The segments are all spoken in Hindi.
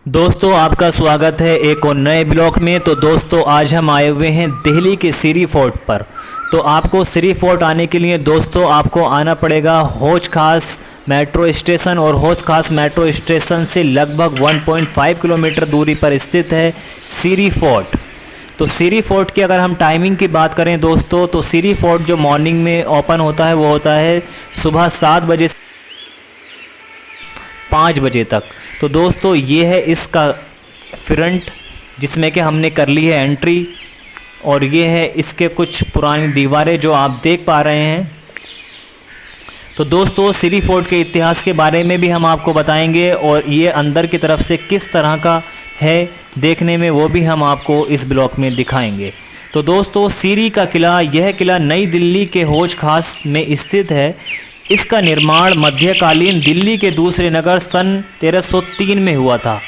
दोस्तों आपका स्वागत है एक और नए ब्लॉग में। तो दोस्तों आज हम आए हुए हैं दिल्ली के सीरी फोर्ट पर। तो आपको सीरी फोर्ट आने के लिए दोस्तों आपको आना पड़ेगा हौज खास मेट्रो स्टेशन, और हौज खास मेट्रो स्टेशन से लगभग 1.5 किलोमीटर दूरी पर स्थित है सीरी फोर्ट। तो सीरी फोर्ट की अगर हम टाइमिंग की बात करें दोस्तों, तो सीरी फोर्ट जो मॉर्निंग में ओपन होता है वो होता है सुबह 7 बजे से 5 बजे तक। तो दोस्तों ये है इसका फ्रंट जिसमें कि हमने कर ली है एंट्री, और ये है इसके कुछ पुरानी दीवारें जो आप देख पा रहे हैं। तो दोस्तों सीरी फोर्ट के इतिहास के बारे में भी हम आपको बताएंगे, और ये अंदर की तरफ से किस तरह का है देखने में वो भी हम आपको इस ब्लॉग में दिखाएंगे। तो दोस्तों सीरी का किला, यह किला नई दिल्ली के हौज खास में स्थित है। इसका निर्माण मध्यकालीन दिल्ली के दूसरे नगर सन 1303 में हुआ था।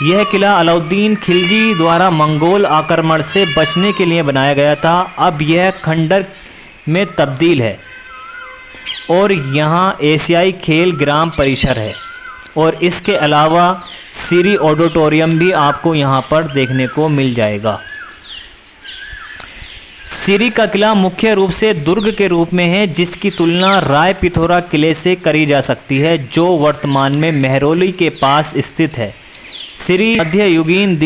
यह किला अलाउद्दीन खिलजी द्वारा मंगोल आक्रमण से बचने के लिए बनाया गया था। अब यह खंडर में तब्दील है और यहाँ एशियाई खेल ग्राम परिसर है, और इसके अलावा सीरी ऑडिटोरियम भी आपको यहाँ पर देखने को मिल जाएगा। सीरी का किला मुख्य रूप से दुर्ग के रूप में है, जिसकी तुलना राय पिथौरा किले से करी जा सकती है जो वर्तमान में मेहरौली के पास स्थित है। सीरी मध्ययुगीन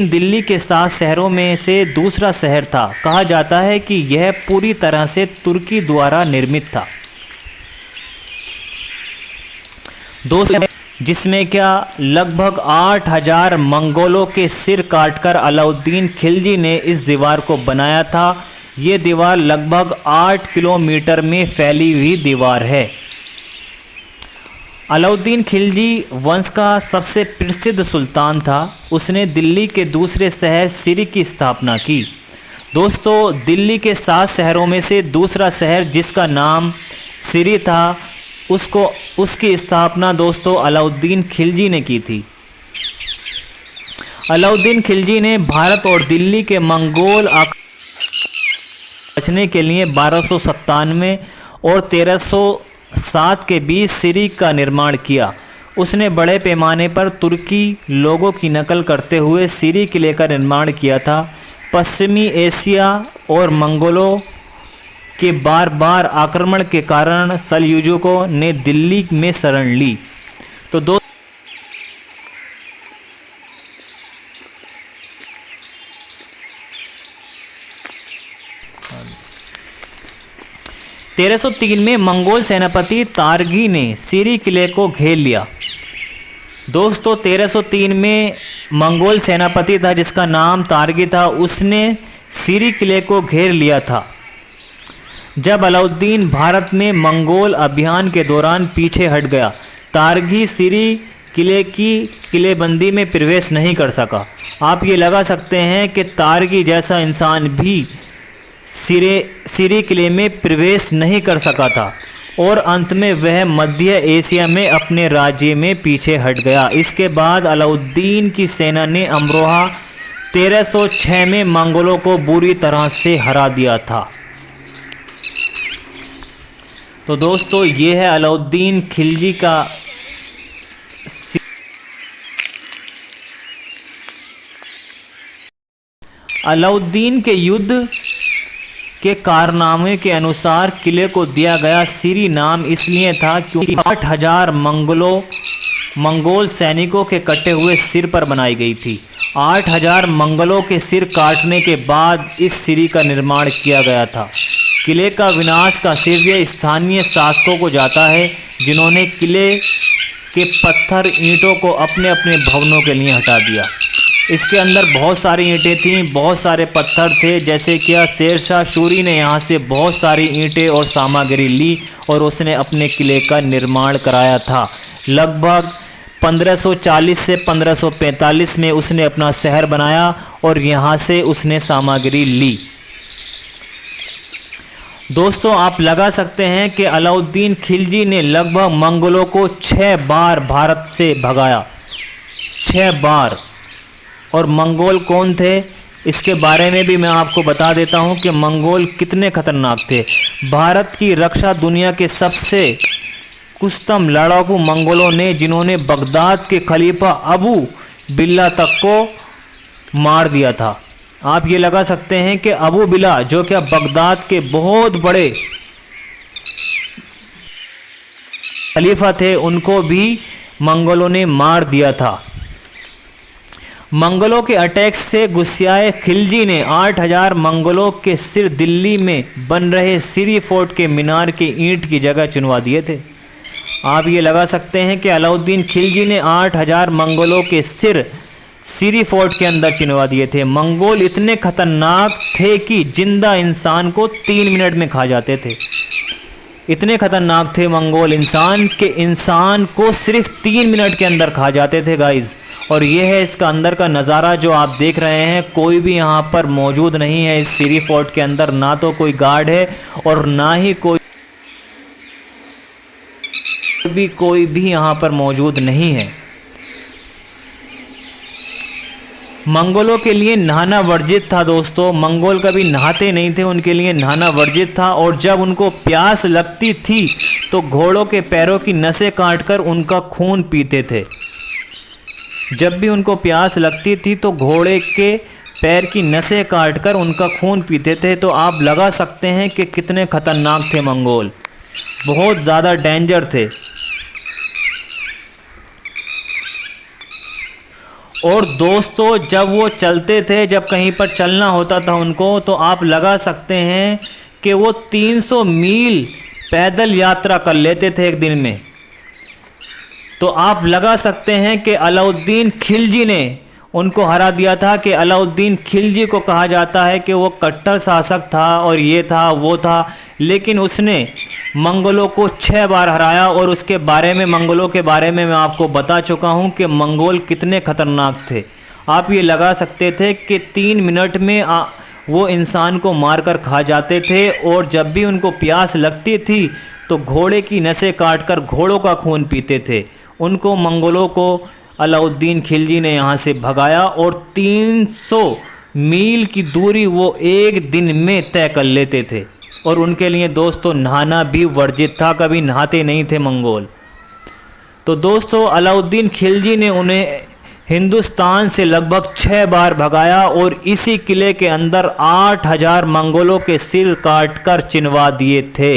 दिल्ली के 7 शहरों में से दूसरा शहर था। कहा जाता है कि यह पूरी तरह से तुर्की द्वारा निर्मित था दोस्तों, जिसमें क्या लगभग 8000 मंगोलों के सिर काटकर अलाउद्दीन खिलजी ने इस दीवार को बनाया था। ये दीवार लगभग 8 किलोमीटर में फैली हुई दीवार है। अलाउद्दीन खिलजी वंश का सबसे प्रसिद्ध सुल्तान था। उसने दिल्ली के दूसरे शहर सीरी की स्थापना की। दोस्तों दिल्ली के 7 शहरों में से दूसरा शहर जिसका नाम सीरी था, उसकी स्थापना दोस्तों अलाउद्दीन खिलजी ने की थी। अलाउद्दीन खिलजी ने भारत और दिल्ली के मंगोल बचने के लिए 1297 और 1307 के बीच सीरी का निर्माण किया। उसने बड़े पैमाने पर तुर्की लोगों की नकल करते हुए सीरी किले का निर्माण किया था। पश्चिमी एशिया और मंगोलों के बार बार आक्रमण के कारण सलयूजुकों ने दिल्ली में शरण ली। तो 1303 में मंगोल सेनापति तारगी ने सीरी किले को घेर लिया। दोस्तों 1303 में मंगोल सेनापति था जिसका नाम तारगी था, उसने सीरी किले को घेर लिया था। जब अलाउद्दीन भारत में मंगोल अभियान के दौरान पीछे हट गया, तारगी सीरी किले की किलेबंदी में प्रवेश नहीं कर सका। आप ये लगा सकते हैं कि तारगी जैसा इंसान भी सीरी किले में प्रवेश नहीं कर सका था, और अंत में वह मध्य एशिया में अपने राज्य में पीछे हट गया। इसके बाद अलाउद्दीन की सेना ने अमरोहा 1306 में मंगोलों को बुरी तरह से हरा दिया था। तो दोस्तों ये है अलाउद्दीन खिलजी का अलाउद्दीन के युद्ध के कारनामे के अनुसार किले को दिया गया सीरी नाम इसलिए था क्योंकि 8000 मंगोल सैनिकों के कटे हुए सिर पर बनाई गई थी। 8000 मंगोलों के सिर काटने के बाद इस सीरी का निर्माण किया गया था। किले का विनाश का श्रेय स्थानीय शासकों को जाता है, जिन्होंने किले के पत्थर ईंटों को अपने अपने भवनों के लिए हटा दिया। इसके अंदर बहुत सारी ईंटें थीं, बहुत सारे पत्थर थे, जैसे कि शेरशाह सूरी ने यहाँ से बहुत सारी ईंटें और सामग्री ली और उसने अपने किले का निर्माण कराया था। लगभग 1540 से 1545 में उसने अपना शहर बनाया और यहाँ से उसने सामग्री ली। दोस्तों आप लगा सकते हैं कि अलाउद्दीन खिलजी ने लगभग मंगोलों को 6 बार भारत से भगाया, 6 बार। और मंगोल कौन थे? इसके बारे में भी मैं आपको बता देता हूं कि मंगोल कितने खतरनाक थे। भारत की रक्षा दुनिया के सबसे कुस्तम लड़ाकू मंगोलों ने, जिन्होंने बगदाद के खलीफा अबू बिल्ला तक को मार दिया था। आप ये लगा सकते हैं कि अबू बिला जो क्या बगदाद के बहुत बड़े खलीफा थे, उनको भी मंगोलों ने मार दिया था। मंगोलों के अटैक से गुस्साए खिलजी ने 8000 मंगोलों के सिर दिल्ली में बन रहे सिरी फोर्ट के मीनार के ईंट की जगह चुनवा दिए थे। आप ये लगा सकते हैं कि अलाउद्दीन खिलजी ने 8000 मंगोलों के सिर सिरी फोर्ट के अंदर चिनवा दिए थे। मंगोल इतने खतरनाक थे कि जिंदा इंसान को 3 मिनट में खा जाते थे। इतने खतरनाक थे मंगोल इंसान के इंसान को सिर्फ 3 मिनट के अंदर खा जाते थे गाइज। और ये है इसका अंदर का नज़ारा जो आप देख रहे हैं। कोई भी यहाँ पर मौजूद नहीं है इस सिरी फोर्ट के अंदर, ना तो कोई गार्ड है और ना ही कोई भी यहाँ पर मौजूद नहीं है। मंगोलों के लिए नहाना वर्जित था दोस्तों। मंगोल कभी नहाते नहीं थे, उनके लिए नहाना वर्जित था। और जब उनको प्यास लगती थी तो घोड़ों के पैरों की नसें काटकर उनका खून पीते थे। जब भी उनको प्यास लगती थी तो घोड़े के पैर की नसें काटकर उनका खून पीते थे। तो आप लगा सकते हैं कि कितने खतरनाक थे मंगोल, बहुत ज़्यादा डेंजर थे। और दोस्तों जब वो चलते थे, जब कहीं पर चलना होता था उनको, तो आप लगा सकते हैं कि वो 300 मील पैदल यात्रा कर लेते थे एक दिन में। तो आप लगा सकते हैं कि अलाउद्दीन खिलजी ने उनको हरा दिया था। कि अलाउद्दीन खिलजी को कहा जाता है कि वो कट्टर शासक था और ये था वो था, लेकिन उसने मंगोलों को 6 बार हराया। और उसके बारे में, मंगोलों के बारे में मैं आपको बता चुका हूँ कि मंगोल कितने खतरनाक थे। आप ये लगा सकते थे कि 3 मिनट में वो इंसान को मारकर खा जाते थे। और जब भी उनको प्यास लगती थी तो घोड़े की नसें काटकर घोड़ों का खून पीते थे। उनको, मंगोलों को अलाउद्दीन खिलजी ने यहाँ से भगाया और 300 मील की दूरी वो एक दिन में तय कर लेते थे। और उनके लिए दोस्तों नहाना भी वर्जित था, कभी नहाते नहीं थे मंगोल। तो दोस्तों अलाउद्दीन खिलजी ने उन्हें हिंदुस्तान से लगभग 6 बार भगाया और इसी किले के अंदर 8000 मंगोलों के सिर काटकर चिनवा दिए थे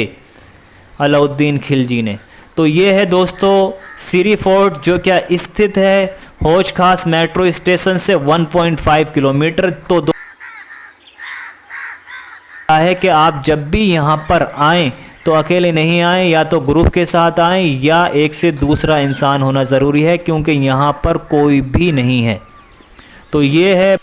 अलाउद्दीन खिलजी ने। तो ये है दोस्तों सिरी फोर्ट, जो क्या स्थित है हौज खास मेट्रो स्टेशन से 1.5 किलोमीटर। तो है कि आप जब भी यहाँ पर आएँ तो अकेले नहीं आएँ, या तो ग्रुप के साथ आएँ या एक से दूसरा इंसान होना ज़रूरी है, क्योंकि यहाँ पर कोई भी नहीं है। तो ये है,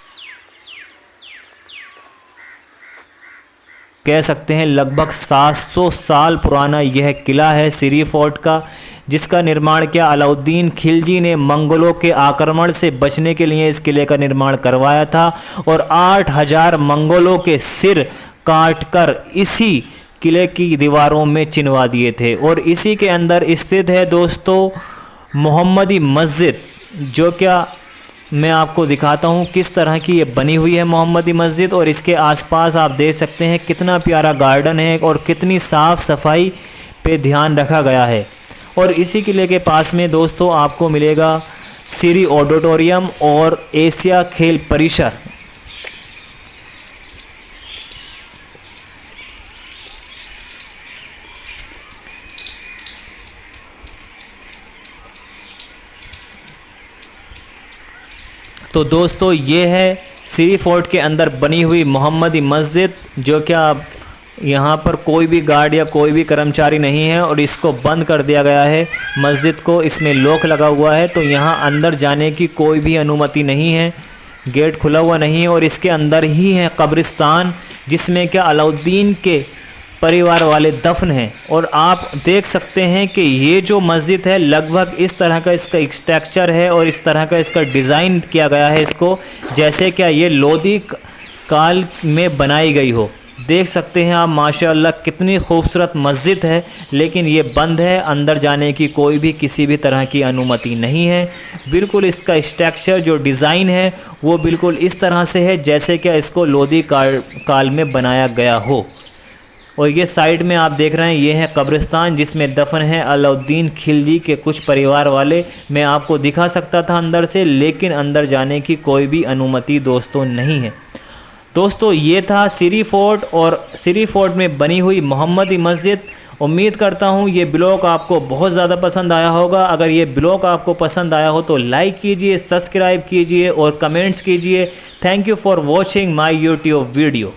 कह सकते हैं लगभग 700 साल पुराना यह किला है सिरी फोर्ट का, जिसका निर्माण क्या अलाउद्दीन खिलजी ने मंगोलों के आक्रमण से बचने के लिए इस किले का निर्माण करवाया था। और 8000 मंगोलों के सिर काटकर इसी किले की दीवारों में चिनवा दिए थे। और इसी के अंदर स्थित है दोस्तों मोहम्मदी मस्जिद, जो क्या मैं आपको दिखाता हूँ किस तरह की ये बनी हुई है मोहम्मदी मस्जिद। और इसके आसपास आप देख सकते हैं कितना प्यारा गार्डन है और कितनी साफ़ सफाई पे ध्यान रखा गया है। और इसी किले के पास में दोस्तों आपको मिलेगा सिरी ऑडिटोरियम और एशिया खेल परिसर। तो दोस्तों ये है सिरी फोर्ट के अंदर बनी हुई मोहम्मदी मस्जिद, जो क्या यहाँ पर कोई भी गार्ड या कोई भी कर्मचारी नहीं है और इसको बंद कर दिया गया है मस्जिद को। इसमें लॉक लगा हुआ है, तो यहाँ अंदर जाने की कोई भी अनुमति नहीं है, गेट खुला हुआ नहीं है। और इसके अंदर ही है कब्रिस्तान, जिसमें क्या अलाउद्दीन के परिवार वाले दफन हैं। और आप देख सकते हैं कि ये जो मस्जिद है लगभग इस तरह का इसका स्ट्रक्चर है और इस तरह का इसका डिज़ाइन किया गया है इसको, जैसे क्या ये लोधी काल में बनाई गई हो। देख सकते हैं आप माशाअल्लाह कितनी खूबसूरत मस्जिद है, लेकिन ये बंद है। अंदर जाने की कोई भी किसी भी तरह की अनुमति नहीं है। बिल्कुल इसका स्ट्रक्चर जो डिज़ाइन है वो बिल्कुल इस तरह से है जैसे कि इसको लोधी काल में बनाया गया हो। और ये साइड में आप देख रहे हैं ये है कब्रिस्तान जिसमें दफन है अलाउद्दीन खिलजी के कुछ परिवार वाले। मैं आपको दिखा सकता था अंदर से, लेकिन अंदर जाने की कोई भी अनुमति दोस्तों नहीं है। दोस्तों ये था सिरी फोर्ट और सिरी फोर्ट में बनी हुई मोहम्मदी मस्जिद। उम्मीद करता हूँ ये ब्लॉग आपको बहुत ज़्यादा पसंद आया होगा। अगर ये ब्लॉग आपको पसंद आया हो तो लाइक कीजिए, सब्सक्राइब कीजिए और कमेंट्स कीजिए। Thank you for watching my YouTube video.